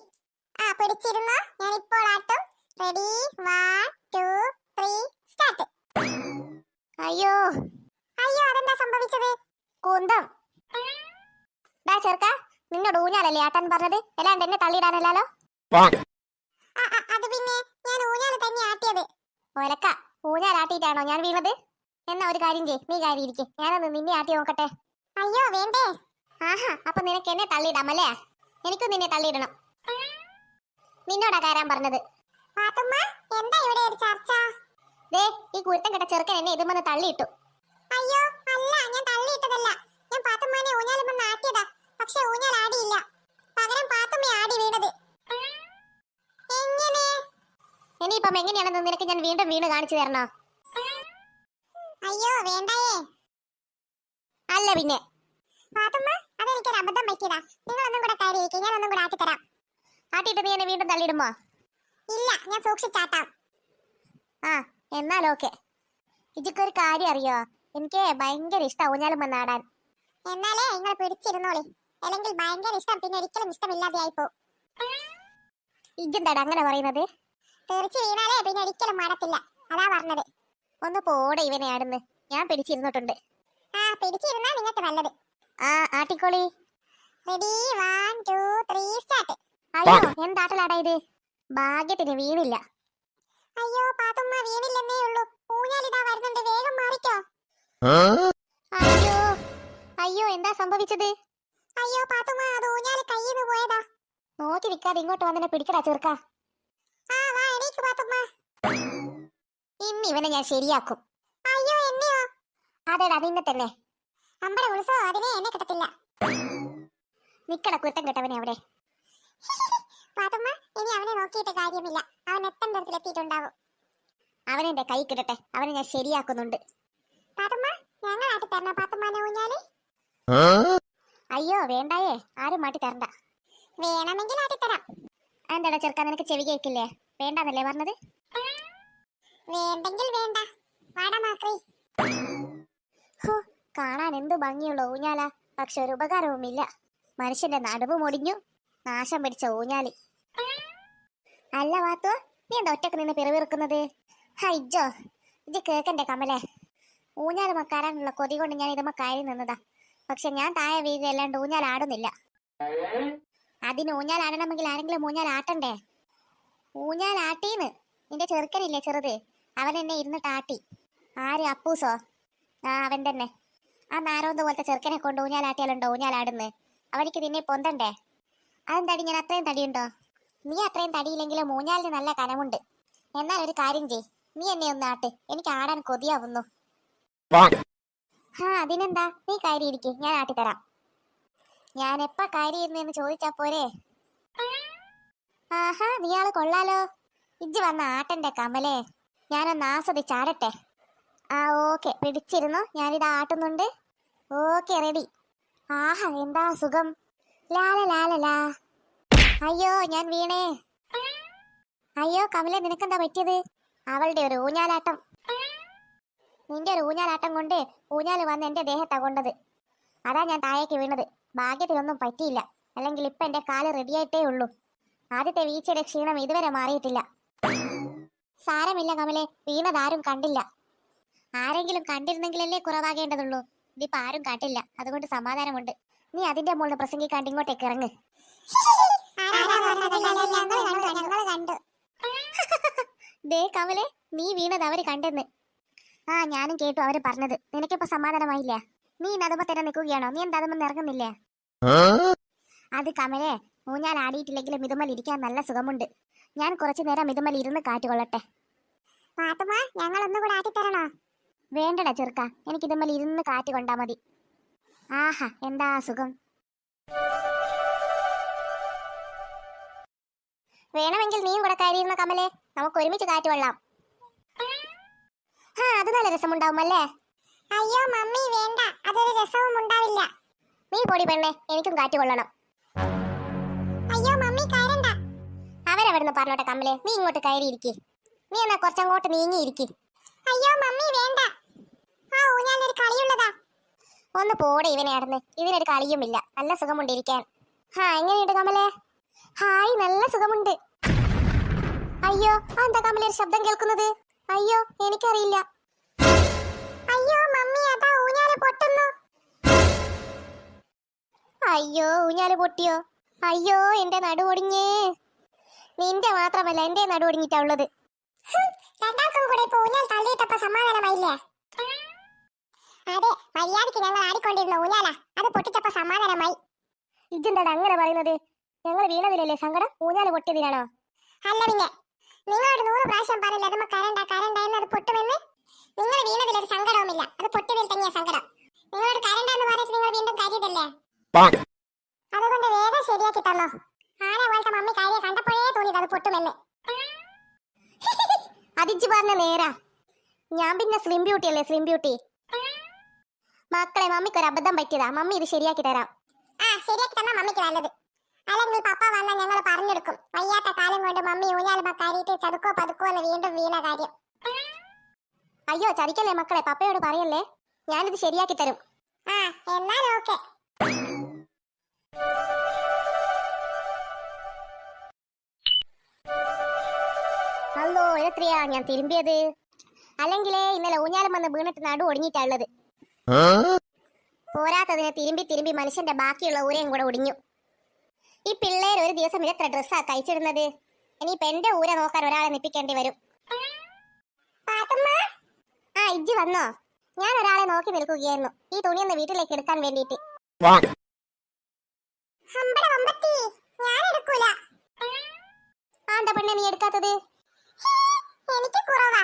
Speaker 1: ആ, പിടിച്ചിരുന്നോ, ഞാൻ ഇപ്പോൾ ആട്ടും. Ready, 1 2 3 start.
Speaker 2: അയ്യോ
Speaker 1: അയ്യോ, അതെന്താ സംഭവിച്ചത്?
Speaker 2: കുന്തം. ഡാ ചെറുക്ക, നിന്നോട് ഊഞ്ഞാലല്ലേ ആട്ടാൻ പറഞ്ഞത്, അല്ലാണ്ട് എന്നെ തള്ളിയിടാനല്ലോ.
Speaker 1: അത് പിന്നെ ഞാൻ ഊഞ്ഞാല് തന്നെ ആട്ടിയത്.
Speaker 2: ഒലക്ക, ഊഞ്ഞാലാട്ടിയിട്ടാണോ ഞാൻ വീണത്? എന്നാ ഒരു കാര്യം ചെയ്യ്, നീ കാര്യം ഇരിക്കും, ഞാനൊന്ന് നിന്നെ ആട്ടി നോക്കട്ടെ.
Speaker 1: അയ്യോ വേണ്ടേ.
Speaker 2: ആഹാ, അപ്പൊ നിനക്ക് എന്നെ തള്ളിയിടാമല്ലേ? എനിക്കും നിന്നെ തള്ളിയിടണം. നിന്നോടാ കയറാൻ പറഞ്ഞത്.
Speaker 1: പാത്തുമ്മ, എന്താ ഇവിടെ ഒരു ചർച്ച?
Speaker 2: ദേ, ഈ കുരുത്തം കെട്ട ചെറുക്കൻ എന്നെ ഇതുമെന്ന് തള്ളിയിട്ടു.
Speaker 1: അയ്യോ അല്ല, ഞാൻ തള്ളിയിട്ടതല്ല. ഞാൻ പാത്തുമ്മനെ ഊഞ്ഞാലുമെന്ന് ആട്ടിയതാ. പക്ഷെ ഊഞ്ഞാൽ ആടിയില്ല, പകരം പാത്തുമ്മ ആടി വീണത്. എങ്ങനെ?
Speaker 2: ഇനിയിപ്പം എങ്ങനെയാണെന്ന് നിനക്ക് ഞാൻ വീണ്ടും വീണ് കാണിച്ചു തരണോ?
Speaker 1: അയ്യോ വേണ്ടായേ.
Speaker 2: അല്ല പിന്നെ.
Speaker 1: പാത്തുമ്മ, അതെനിക്കൊരു അബദ്ധം പറ്റിയതാ. നിങ്ങൾ ഒന്നും കൂടെ കയറിയിരിക്കും, ഞാൻ ഒന്നും കൂടെ ആട്ടിത്തരാം.
Speaker 2: ആട്ടിയിട്ട് നീ എന്നെ വീണ്ടും തള്ളിയിടുമോ?
Speaker 1: ഇല്ല, ഞാൻ സൂക്ഷിച്ചാട്ടാം.
Speaker 2: ആ, എന്നാൽ ഓക്കെ. ഇജിക്കൊരു കാര്യം അറിയോ? എനിക്ക് ഭയങ്കര ഇഷ്ടം ഊഞ്ഞാലും വന്ന് ആടാൻ.
Speaker 1: എന്നാലേ നിങ്ങൾ പിടിച്ചിരുന്നോളി, അല്ലെങ്കിൽ ഭയങ്കര ഇഷ്ടം പിന്നെ ഒരിക്കലും ഇഷ്ടമില്ലാതെയായി പോകും.
Speaker 2: ഇജെന്താടാ അങ്ങനെ പറയുന്നത്?
Speaker 1: തെറിച്ച് വീണാലേ പിന്നെ ഒരിക്കലും മടത്തില്ല, അതാ പറഞ്ഞത്.
Speaker 2: ഒന്ന് പോടെ ഇവനെ ആടുന്ന്. ഞാൻ പിടിച്ചിരുന്നിട്ടുണ്ട്.
Speaker 1: ആ, പിടിച്ചിരുന്നാ നിങ്ങൾക്ക് നല്ലത്.
Speaker 2: ആ, ആട്ടിക്കോളി.
Speaker 1: Ready, 1 2 3 start.
Speaker 2: അയ്യോ, എന്താട്ടലാടാ ഇത്? ഭാഗ്യത്തിന് വീണില്ല.
Speaker 1: അയ്യോ പാത്തുമ്മ, വീണില്ലെന്നേ ഉള്ളൂ. ഊഞ്ഞാലിതാ വരുന്നുണ്ട്, വേഗം മാറിക്കോ.
Speaker 2: അയ്യോ അയ്യോ, എന്താ സംഭവിച്ചത്?
Speaker 1: അയ്യോ പാത്തുമ്മ, അത് ഊഞ്ഞാല് കയ്യിന്ന് പോയതാ.
Speaker 2: നോക്കി നിൽക്കാതെ ഇങ്ങോട്ട് വന്നെ പിടിക്കടാ ചെറുക്ക.
Speaker 1: ആ, വാ എണീക്ക് പാത്തുമ്മ.
Speaker 2: ഇന്ന് ഇവനെ ഞാൻ ശരിയാക്കും.
Speaker 1: അയ്യോ എന്നെയോ?
Speaker 2: അതേടാ, നിന്നെ തന്നെ.
Speaker 1: അമ്പടെ ഉത്സവം, അതിനെ എന്നെ കിട്ടത്തില്ല.
Speaker 2: നിക്കട കുരുത്തം കെട്ടവനെ അവിടെ.
Speaker 1: പാത്തുമ്മ, ഇനി അവനെ നോക്കിയിട്ട് കാര്യമില്ല. അവൻ എത്തേണ്ട ഇടത്തിലെത്തിയിട്ടുണ്ടാവും.
Speaker 2: അവനെന്റെ കൈ കിട്ടട്ടെ, അവനെ ഞാൻ ശരിയാക്കുന്നുണ്ട്.
Speaker 1: പാത്തുമ്മ, ഞങ്ങൾ ആട്ടി തരണോ പാത്തുമ്മനെ ഊഞ്ഞാല്?
Speaker 2: അയ്യോ വേണ്ടായേ, ആരും മാറ്റി തരണ്ട.
Speaker 1: വേണമെങ്കിൽ ആട്ടിത്തരാം.
Speaker 2: എന്താടാ ചെറുക്ക, നിനക്ക് ചെവി കേൾക്കില്ലേ? വേണ്ടാന്നല്ലേ പറഞ്ഞത്?
Speaker 1: വേണ്ടെങ്കിൽ വേണ്ട, വാടാ മാക്രി.
Speaker 2: ഹോ, കാണാൻ എന്ത് ഭംഗിയുള്ള ഊഞ്ഞാല, പക്ഷെ ഒരു ഉപകാരവുമില്ല. മനുഷ്യന്റെ നടുവ് മുടിഞ്ഞു, നാശം പിടിച്ച ഊഞ്ഞാലി. അല്ല വാത്തോ, നീ എന്താ ഒറ്റക്ക് നിന്ന് പിറവിറുക്കുന്നത്? ഹൈജോ, ഇത് കേക്കന്റെ കമലേ. ഊഞ്ഞാല് മക്കാരാനുള്ള കൊതി കൊണ്ട് ഞാൻ ഇതുമ്മ കയറി നിന്നതാ. പക്ഷെ ഞാൻ താഴെ വീഴുക അല്ലാണ്ട് ഊഞ്ഞാൽ ആടുന്നില്ല. അതിന് ഊഞ്ഞാൽ ആടണമെങ്കിൽ ആരെങ്കിലും ഊഞ്ഞാൽ ആട്ടണ്ടേ? ഊഞ്ഞാൽ ആട്ടീന്ന് നിന്റെ ചെറുക്കനില്ലേ ചെറുത്, അവൻ എന്നെ ഇരുന്നിട്ട് ആട്ടി. ആര്, അപ്പൂസോ? ആ, അവൻ തന്നെ. ആ നാരോന്ത് പോലത്തെ ചെറുക്കനെ കൊണ്ട് ഊഞ്ഞാലാട്ടിയാലുണ്ടോ ഊഞ്ഞാലാടുന്ന്? അവനിക്ക് നിന്നെ പൊന്തണ്ടേ? അതെന്താടി ഞാൻ അത്രയും തടിയുണ്ടോ? നീ അത്രയും തടിയില്ലെങ്കിലും ഊഞ്ഞാലിന് നല്ല കനമുണ്ട്. എന്നാൽ ഒരു കാര്യം ചെയ്, നീ എന്നെ ഒന്ന് ആട്ട്, എനിക്ക് ആടാൻ കൊതിയാവുന്നു. അതിനെന്താ, നീ കയറിയിരിക്കെ, ഞാൻ ആട്ടിത്തരാം. ഞാൻ എപ്പ കയറിയിരുന്നെന്ന് ചോദിച്ചാ പോരെ? ആഹാ, നീയാള് കൊള്ളാലോ. ഇജ്ജ് വന്ന ആട്ടന്റെ കമലേ, ഞാനൊന്ന് ആസ്വദിച്ചാടട്ടെ. ഓക്കെ, പിടിച്ചിരുന്നോ, ഞാനിത് ആട്ടുന്നുണ്ട്. Okay, ready. ആഹാ, എന്താ സുഖം. ലാല ലാല ലാ. അയ്യോ, ഞാൻ വീണേ. അയ്യോ കമലെ, നിനക്കെന്താ പറ്റിയത്? അവളുടെ ഒരു ഊഞ്ഞാലാട്ടം. നിന്റെ ഒരു ഊഞ്ഞാലാട്ടം കൊണ്ട് ഊഞ്ഞാല് വന്ന് എന്റെ ദേഹത്താ കൊണ്ടത്. അതാ ഞാൻ താഴേക്ക് വീണത്. ഭാഗ്യത്തിനൊന്നും പറ്റിയില്ല, അല്ലെങ്കിൽ ഇപ്പൊ എന്റെ കാല് റെഡിയായിട്ടേ ഉള്ളൂ. ആദ്യത്തെ വീഴ്ചയുടെ ക്ഷീണം ഇതുവരെ മാറിയിട്ടില്ല. സാരമില്ല കമലെ, വീണതാരും കണ്ടില്ല. ആരെങ്കിലും കണ്ടിരുന്നെങ്കിലല്ലേ കുറവാകേണ്ടതുള്ളൂ. ഇതിപ്പോ ആരും കാട്ടില്ല, അതുകൊണ്ട് സമാധാനമുണ്ട്. നീ അതിന്റെ മുകളിൽ പ്രസംഗിക്കാണ്ട് ഇങ്ങോട്ടേക്ക് ഇറങ്ങ്. ദേ കമലെ, നീ വീണത് അവര് കണ്ടെന്ന്. ഞാനും കേട്ടു അവര് പറഞ്ഞത്. നിനക്കിപ്പോ സമാധാനമായില്ല? നീ ഇന്നതുമ്പോ തന്നെ നിൽക്കുകയാണോ? നീ എന്താ അതുമ്പോ ഇറങ്ങുന്നില്ലേ? അത് കമലെ, ഊഞ്ഞാൽ ആടിയിട്ടില്ലെങ്കിലും ഇതുമ്മൽ ഇരിക്കാൻ നല്ല സുഖമുണ്ട്. ഞാൻ കുറച്ചു നേരം ഇതുമ്മൽ ഇരുന്ന് കാറ്റുകൊള്ളട്ടെ. ഞങ്ങൾ ഒന്നുകൂടെ ആട്ടിത്തരണോ? വേണ്ടടാ ചെറുക്ക, എനിക്ക് ഇതുമ്മൽ ഇരുന്ന് കാറ്റ് കൊണ്ടാ മതി. ആഹാ, എന്താ സുഖം. വേണമെങ്കിൽ നീയും കൂടെ കയറിയിരുന്ന കമലെ, നമുക്ക് ഒരുമിച്ച് കാറ്റ് കൊള്ളാം. അത് നല്ല രസമുണ്ടാവുമല്ലേ?
Speaker 1: അയ്യോ മമ്മി, വേണ്ട, അതൊരു രസവും ഉണ്ടാവില്ല.
Speaker 2: നീ പൊടി പെണ്ണെ, എനിക്കും കാറ്റ് കൊള്ളണം.
Speaker 1: അയ്യോ മമ്മി, കയറണ്ട.
Speaker 2: അവരെവിടുന്ന് പറഞ്ഞോട്ടെ കമലെ, നീ ഇങ്ങോട്ട് കയറിയിരിക്കെ. നീ എന്നാ കുറച്ചങ്ങോട്ട് നീങ്ങിയിരിക്കെ.
Speaker 1: അയ്യോ മമ്മി, വേണ്ട. ഊഞ്ഞാലൊരു കളിയുള്ളതാ.
Speaker 2: ഒന്ന് പോടെ ഇവനെ അടന്ന്. ഇതിനൊരു കളിയുമില്ല, നല്ല സുഖമുണ്ടിരിക്കാൻ. എങ്ങനെയുണ്ട് കമലെ? ഹായ്, നല്ല സുഖമുണ്ട്. അയ്യോ, എന്താ കമലെ ഒരു ശബ്ദം കേൾക്കുന്നത്? അയ്യോ, എനിക്കറിയില്ല.
Speaker 1: അയ്യോ മമ്മി, അതാ ഊഞ്ഞാല് പൊട്ടുന്നു.
Speaker 2: അയ്യോ, ഊഞ്ഞാല് പൊട്ടിയോ? അയ്യോ, എന്റെ നടു ഒടിഞ്ഞേ. നിന്റെ മാത്രമല്ല, എന്റെ നടു ഒടിഞ്ഞിട്ടാ ഉള്ളത്.
Speaker 1: രണ്ടാൾക്കും കൂടെ ഇപ്പൊ ഊഞ്ഞാൽ തള്ളിയിട്ടപ്പോ സമാധാനമായില്ലേ? അതെ, മര്യാദക്ക് ഞങ്ങൾ ആടിക്കൊണ്ടിരുന്ന ഊഞ്ഞാല, അത് പൊട്ടിച്ചപ്പോ സമാധാനമായി.
Speaker 2: ഇജെന്താടാ അങ്ങനെ പറയുന്നത്? ഞങ്ങൾ വീണതിലല്ലേ സങ്കടം, ഊഞ്ഞാല് പൊട്ടിയതിനാണോ?
Speaker 1: അല്ല പിന്നെ, നിങ്ങളോട് 100 പ്രാവശ്യം പറഞ്ഞില്ല അതുമ്പോ കരണ്ട കരണ്ട എന്ന്, അത് പൊട്ടുമെന്ന്. നിങ്ങൾ വീണതിൽ ഒരു സങ്കടവുമില്ല, അത് പൊട്ടിയതിൽ തന്നെയാ സങ്കടം. നിങ്ങളോട് കരണ്ട എന്ന് പറഞ്ഞിട്ട് നിങ്ങൾ വീണ്ടും കരുതല്ലേ? അതുകൊണ്ട് വേഗം ശരിയാക്കി തന്നോ. ആരെ പോലത്തെ മമ്മി കാര്യം കണ്ടപ്പോഴേ തോന്നിയത് അത് പൊട്ടുമെന്ന്.
Speaker 2: അതിജ് പറഞ്ഞ നേരാ. ഞാൻ പിന്നെ സ്ലിം ബ്യൂട്ടി അല്ലേ, സ്ലിം ബ്യൂട്ടി. മക്കളെ, മമ്മിക്ക് ഒരു അബദ്ധം പറ്റിയതാ. മമ്മി ഇത് ശരിയാക്കി തരാം.
Speaker 1: ശരിയാക്കി തന്നാ മമ്മിക്ക് നല്ലത്. അല്ലെങ്കിൽ പപ്പ വന്നാൽ ഞങ്ങൾ പറഞ്ഞെടുക്കും, വയ്യാത്ത കാലം കൊണ്ട് മമ്മി ഊഞ്ഞാലുമ്പോ കയറിയിട്ട് ചതുക്കോ പതുക്കോ എന്ന് വീണ്ടും വീണ കാര്യം.
Speaker 2: അയ്യോ, ചതിക്കല്ലേ മക്കളെ, പപ്പയോട് പറയല്ലേ. ഞാനിത് ശരിയാക്കി തരും.
Speaker 1: എന്നാൽ ഓക്കെ.
Speaker 2: അല്ലോ, എത്രയാ ഞാൻ തിരുമ്പിയത്. അല്ലെങ്കിലേ ഇന്നലെ ഊഞ്ഞാലും വന്ന് വീണിട്ട് നടു ഒടിഞ്ഞിട്ടാ ഉള്ളത്. പോരാത്തതിനെ തിരുമ്പി തിരുമ്പി മനുഷ്യന്റെ ബാക്കിയുള്ള ഊരയും കൂടെ ഒടിഞ്ഞു. ഈ പിള്ളേർ ഒരു ദിവസം ഇതെത്ര ഡ്രസ്സാ കഴിച്ചിടുന്നത്. ഇനിയിപ്പൊ എന്റെ ഊര നോക്കാൻ ഒരാളെ നിപ്പിക്കേണ്ടി വരും. ഇജ്ജ് വന്നോ? ഞാൻ ഒരാളെ നോക്കി നിൽക്കുകയായിരുന്നു, ഈ തുണിയൊന്ന് വീട്ടിലേക്ക് എടുക്കാൻ വേണ്ടിയിട്ട്. എന്താ പെണ്ണെ നീ എടുക്കാത്തത്?
Speaker 1: എനിക്ക് കുറവാ.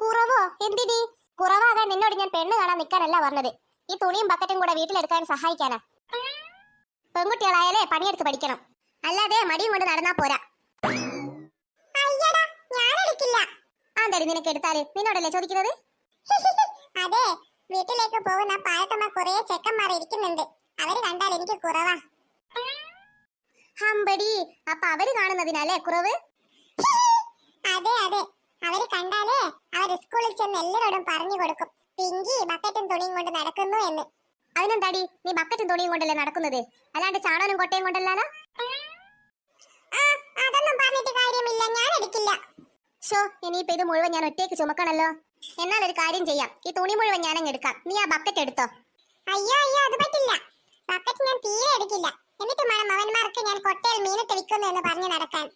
Speaker 2: കുറവോ? എന്തിനി? കുറവാകാൻ നിന്നോട് ഞാൻ പെണ്ണ് കാണാൻ നിൽക്കാനല്ല പറഞ്ഞത്, ഈ തുണിയും ബക്കറ്റും കൂടെ വീട്ടിലെടുക്കാൻ സഹായിക്കാനാ. പെൺകുട്ടികളായാലേ പണിയെടുത്ത് പഠിക്കണം, അല്ലാതെ മടിയും കൊണ്ട് നടന്നാ പോരാ. ആന്തടി നിനക്ക് എടുത്താല്? നിന്നോടല്ലേ ചോദിക്കുന്നത്?
Speaker 1: അതെ, വീട്ടിലേക്ക് പോകുന്ന പാലത്തമ്മ കുറെ ചെക്കന്മാർ ഇരിക്കുന്നുണ്ട്, അവര് കണ്ടാൽ എനിക്ക് കുറവാ.
Speaker 2: ഹമ്പടി, അപ്പൊ അവര് കാണുന്നതിനല്ലേ കുറവ്?
Speaker 1: അതെ അതെ, അവര് കണ്ടാലേ അവർ സ്കൂളിൽ ചെന്ന് എല്ലാവരോടും പറഞ്ഞു കൊടുക്കും, പിങ്കി ബക്കറ്റും തുണിയും കൊണ്ട് നടക്കുന്നു എന്ന്.
Speaker 2: അതിനെന്താടി, നീ ബക്കറ്റും തുണിയും കൊണ്ടല്ലേ നടക്കുന്നത്, അല്ലാണ്ട് ചാണനും കൊട്ടയും കൊണ്ടല്ലാലോ.
Speaker 1: അതൊന്നും പറഞ്ഞിട്ട് കാര്യമില്ല, ഞാൻ എടുക്കില്ല.
Speaker 2: ഇനിയിപ്പോ ഇത് മുഴുവൻ ഞാൻ ഒറ്റയ്ക്ക് ചുമക്കണല്ലോ. എന്നാൽ ഒരു കാര്യം ചെയ്യാം, ഈ തുണി മുഴുവൻ ഞാനങ്ങ് എടുക്കാം, നീ ആ ബക്കറ്റ് എടുത്തോ.
Speaker 1: അയ്യോ അയ്യോ, അത് പറ്റില്ല, ബക്കറ്റ് ഞാൻ തീരെ എടുക്കില്ല. എന്നിട്ട് വേണം അവന്മാർക്ക് ഞാൻ കൊട്ടയിൽ മീനിട്ട് വിൽക്കുന്നു എന്ന് പറഞ്ഞു നടക്കാൻ.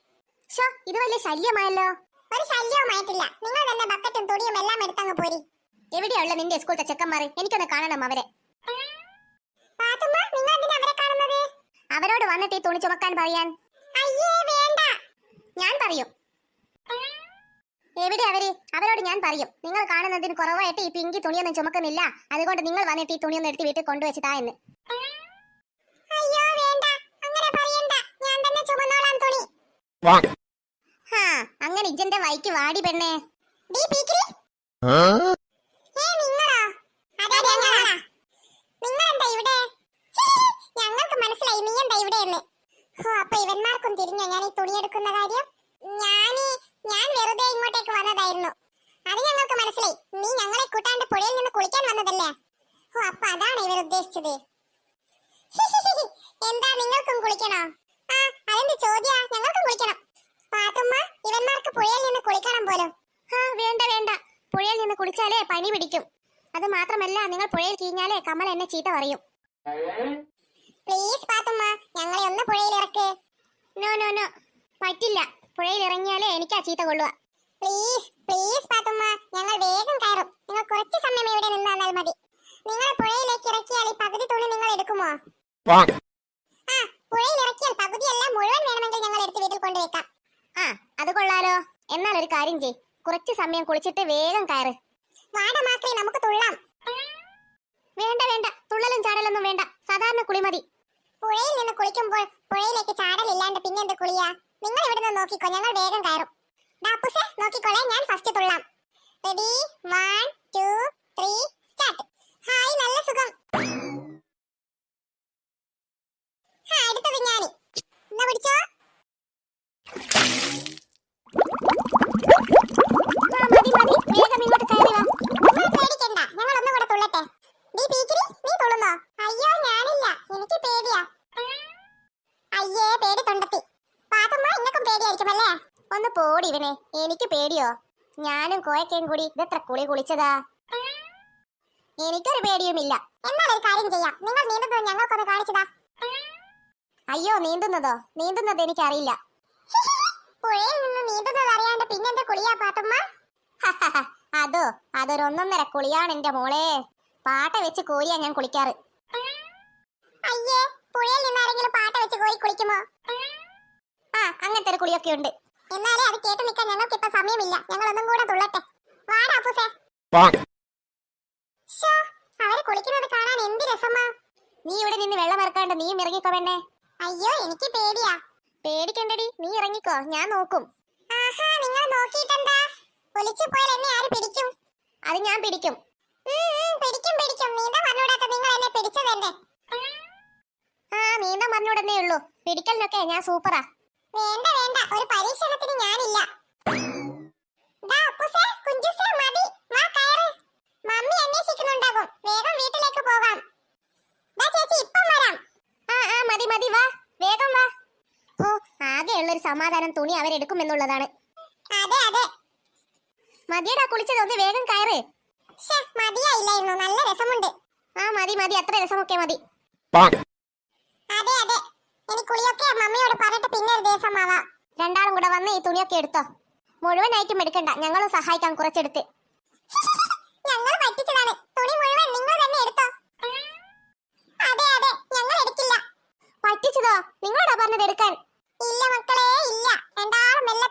Speaker 2: ഇത് വലിയ ശല്യമായല്ലോ.
Speaker 1: ഒരു ശല്യവുമായിട്ടില്ല, നിങ്ങൾ തന്നെ ബക്കറ്റും തുണിയും എല്ലാം എടുത്തങ്ങ് പോരി.
Speaker 2: എവിടെയുള്ള നിന്റെ സ്കൂളത്തെ ചെക്കന്മാർ? എനിക്കൊന്ന് കാണണം അവരെ.
Speaker 1: അവരെ കാണുന്നത്
Speaker 2: അവരോട് വന്നിട്ട് ഈ തുണി ചുമക്കാൻ പറയാൻ?
Speaker 1: അയ്യേ വേണ്ട.
Speaker 2: ഞാൻ പറയും. എവിടെ അവര്? അവരോട് ഞാൻ പറയും, നിങ്ങൾ കാണുന്നതിന് കുറവായിട്ട് ഈ പിങ്കി തുണിയൊന്നും ചുമക്കുന്നില്ല, അതുകൊണ്ട് നിങ്ങൾ വന്നിട്ട് ഈ തുണിയൊന്നും എടുത്ത് വീട്ടിൽ കൊണ്ടുവച്ചതാ എന്ന്.
Speaker 1: അയ്യോ വേണ്ട, അങ്ങനെ പറയണ്ട. ഞാൻ തന്നെ ചുമന്നോളാം തുണി.
Speaker 2: ഹാ, അങ്ങനെ ഇജ്ജന്റെ വൈക്ക് വാടി പെണ്ണേ.
Speaker 1: ഡീ പീക്കിരി. നിങ്ങളോ? അതെ ഞങ്ങളാ. നിങ്ങളെന്താ ഇവിടെ? ഞങ്ങൾക്ക് മനസ്സിലായി നീ എന്താ ഇവിടെ എന്ന്. അപ്പൊ ഇവന്മാർക്കും തിരിഞ്ഞോ ഞാൻ ഈ തുണി എടുക്കുന്ന കാര്യം? ഞാൻ വെറുതെ ഇങ്ങോട്ടേക്ക് വന്നതായിരുന്നു. അത് ഞങ്ങൾക്ക് മനസ്സിലായി. നീ ഞങ്ങളെ കൂട്ടാണ്ട് പുഴയിൽ നിന്ന് കുളിക്കാൻ വന്നതല്ലേ? അപ്പൊ അതാണ് ഇവർ ഉദ്ദേശിച്ചത്. എന്താ നിങ്ങൾക്കും കുളിക്കണോ? ആ അതെന്ത് ചോദ്യാ? ഞങ്ങൾക്കും കുളിക്കണം. പാത്തുമ്മ, ഇവന്മാർക്ക് പുഴയിൽ നിന്ന് കുളിക്കണം പോലും.
Speaker 2: വേണ്ട വേണ്ട, പുഴയിൽ നിന്ന് കുളിച്ചാലേ പനി പിടിക്കും. അത് മാത്രമല്ല, നിങ്ങൾ പുഴയിൽ കീഞ്ഞാലേ കമൽ എന്നെ ചീത്ത പറയും.
Speaker 1: പ്ലീസ് പാത്തുമ്മ, ഞങ്ങളെ ഒന്ന് പുഴയിൽ ഇറക്ക്.
Speaker 2: നോ നോ നോ, പറ്റില്ല. പുഴയിൽ ഇറങ്ങിയാലേ എനിക്കാ ചീത്ത കൊള്ളുക.
Speaker 1: പ്ലീസ് പ്ലീസ് പാത്തുമ്മ, ഞങ്ങൾ വേഗം കയറും. നിങ്ങൾ കുറച്ച് സമയം ഇവിടെ നിന്നാൽ മതി. നിങ്ങളെ പുഴയിലേക്ക് ഇറക്കിയാൽ ഈ പകുതി തുണി നിങ്ങൾ എടുക്കുമോ? പുഴയിൽ ഇറക്കിയാൽ പകുതിയല്ല മുഴുവൻ വേണമെങ്കിൽ ഞങ്ങൾ എടുത്ത് വീട്ടിൽ കൊണ്ടുവയ്ക്കാം.
Speaker 2: അത് കൊള്ളാലോ. എന്നാൽ ഒരു കാര്യം ചെയ്, കുറച്ച് സമയം കുളിച്ചിട്ട് വേഗം കയറ്.
Speaker 1: വാട മാത്രമേ നമുക്ക് തുള്ളാം.
Speaker 2: വേണ്ട വേണ്ട, തുള്ളലും ചാടലൊന്നും വേണ്ട, സാധാരണ കുളി മതി.
Speaker 1: പുഴയിൽ നിന്ന് കുളിക്കുമ്പോൾ പുഴയിലേക്ക് ചാടലില്ലാണ്ട് പിന്നെന്ത് കുളിയാ? നിങ്ങൾ ഇവിടുന്ന് നോക്കിക്കോ, ഞങ്ങൾ വേഗം കയറും. ഡാപ്പുസേ നോക്കിക്കോളെ, ഞാൻ ഫസ്റ്റ് തുള്ളാം. Ready 1 2 3 start. ഹായ്, നല്ല സുഖം. അടുത്തത് ഞാന്. എന്നാ പിടിച്ചോ.
Speaker 2: മതി മതി, വേഗം ഇങ്ങോട്ട് കയറി വാ.
Speaker 1: നിങ്ങൾ പേടിക്കണ്ട, ഞങ്ങൾ ഒന്നും കൂടെ തുള്ളട്ടെ. നീ പീക്കിരി, നീ തുള്ളുന്നോ? അയ്യോ ഞാനില്ല, എനിക്ക് പേടിയാ. അയ്യേ പേടി തൊണ്ടെത്തി. പാത്തുമ്മ, ഇങ്ങക്കും പേടിയായിരിക്കുമല്ലേ?
Speaker 2: ഒന്ന് പോടി ഇവനെ, എനിക്ക് പേടിയോ? ഞാനും കോയക്കയും കൂടി ഇതെത്ര കുളി കുളിച്ചതാ. എനിക്കൊരു പേടിയുമില്ല.
Speaker 1: എന്നാൽ ഒരു കാര്യം ചെയ്യാം, നിങ്ങൾ നീന്തുന്നത് ഞങ്ങൾക്കൊന്ന് കാണിച്ചതാ.
Speaker 2: അയ്യോ, നീന്തുന്നത് എനിക്കറിയില്ല.
Speaker 1: പുഴയിൽ നിന്ന് നീന്തുന്നത് അറിയാണ്ട് പിന്നെന്താ കുളിയാ പാത്തുമ്മ?
Speaker 2: അതൊരൊന്നൊന്നര കുളിയാണ് എന്റെ മോളെ. പാട്ട വെച്ച് കോരിയാ ഞാൻ കുളിക്കാറ്.
Speaker 1: അയ്യേ, പുഴയിൽ നിന്ന് ആരെങ്കിലും പാട്ട വെച്ച് കോരി കുളിക്കുമോ?
Speaker 2: അങ്ങനത്തെ ഒരു കുളിയൊക്കെ ഉണ്ട്.
Speaker 1: എന്നാലേ അത് കേട്ട് നിൽക്കാൻ ഞങ്ങൾക്ക് ഇപ്പൊ സമയമില്ല. ഞങ്ങൾ ഒന്നും കൂടെ തുള്ളട്ടെ. വാടാ അപ്പൂസേ. അവര് കുളിക്കുന്നത് കാണാൻ എന്ത് രസമാ.
Speaker 2: നീ ഇവിടെ നിന്ന് വെള്ളം ഇറക്കാണ്ട് നീയും ഇറങ്ങിക്കോ വേണ്ടേ?
Speaker 1: അയ്യോ എനിക്ക് പേടിയാ.
Speaker 2: പേടിക്കണ്ടടി, നീ ഇറങ്ങിക്കോ, ഞാൻ നോക്കും.
Speaker 1: ആഹാ, നിങ്ങൾ നോക്കിയിട്ടെന്താ? ഒലിച്ചു പോയാൽ എന്നെ ആര് പിടിക്കും?
Speaker 2: അത് ഞാൻ പിടിക്കും.
Speaker 1: പിടിക്കും. നീന്താൻ പറഞ്ഞൂടാത്ത നിങ്ങൾ എന്നെ പിടിച്ചതല്ലേ?
Speaker 2: നീന്താൻ പറഞ്ഞൂടന്നേ ഉള്ളൂ, പിടിക്കലിനൊക്കെ ഞാൻ സൂപ്പറാ.
Speaker 1: വേണ്ട ഒരു പരീക്ഷണത്തിന് ഞാനില്ല. മതി, വാ കയറ്. മമ്മി അന്വേഷിക്കുന്നുണ്ടാകും. വേഗം വീട്ടിലേക്ക് പോകാം. ചേച്ചി ഇപ്പം വരാം.
Speaker 2: മതി വാ, വേഗം വാ. ആകെയുള്ളൊരു സമാധാനം തുണി അവരെടുക്കുമെന്നുള്ളതാണ്.
Speaker 1: അതെ
Speaker 2: മതിയടാ കുളിച്ചത്, ഒന്ന് വേഗം കയറ്.
Speaker 1: മതിയായില്ലായിരുന്നു, നല്ല രസമുണ്ട്.
Speaker 2: മതി, അത്ര രസമൊക്കെ മതി.
Speaker 1: അതെ എനിക്ക് കുളിയൊക്കെ മമ്മിയോട് പറഞ്ഞിട്ട് പിന്നെ ഒരു ദിവസം ആവാം.
Speaker 2: രണ്ടാളും കൂടെ വന്ന് ഈ തുണിയൊക്കെ എടുത്തോ. മുഴുവനായിട്ടും എടുക്കണ്ട, ഞങ്ങളും സഹായിക്കാം കുറച്ചെടുത്ത്.
Speaker 1: ഞങ്ങൾ പറ്റിച്ചതാണ്. തുണി മുഴുവൻ നിങ്ങൾ തന്നെ എടുത്തോ. അതെ ഞങ്ങൾ എടുക്കില്ല.
Speaker 2: പറ്റിച്ചതോ? നിങ്ങളോടാ പറഞ്ഞത് എടുക്കാൻ?
Speaker 1: ഇല്ല മക്കളെ, ഇല്ല. രണ്ടാളും മെല്ലെ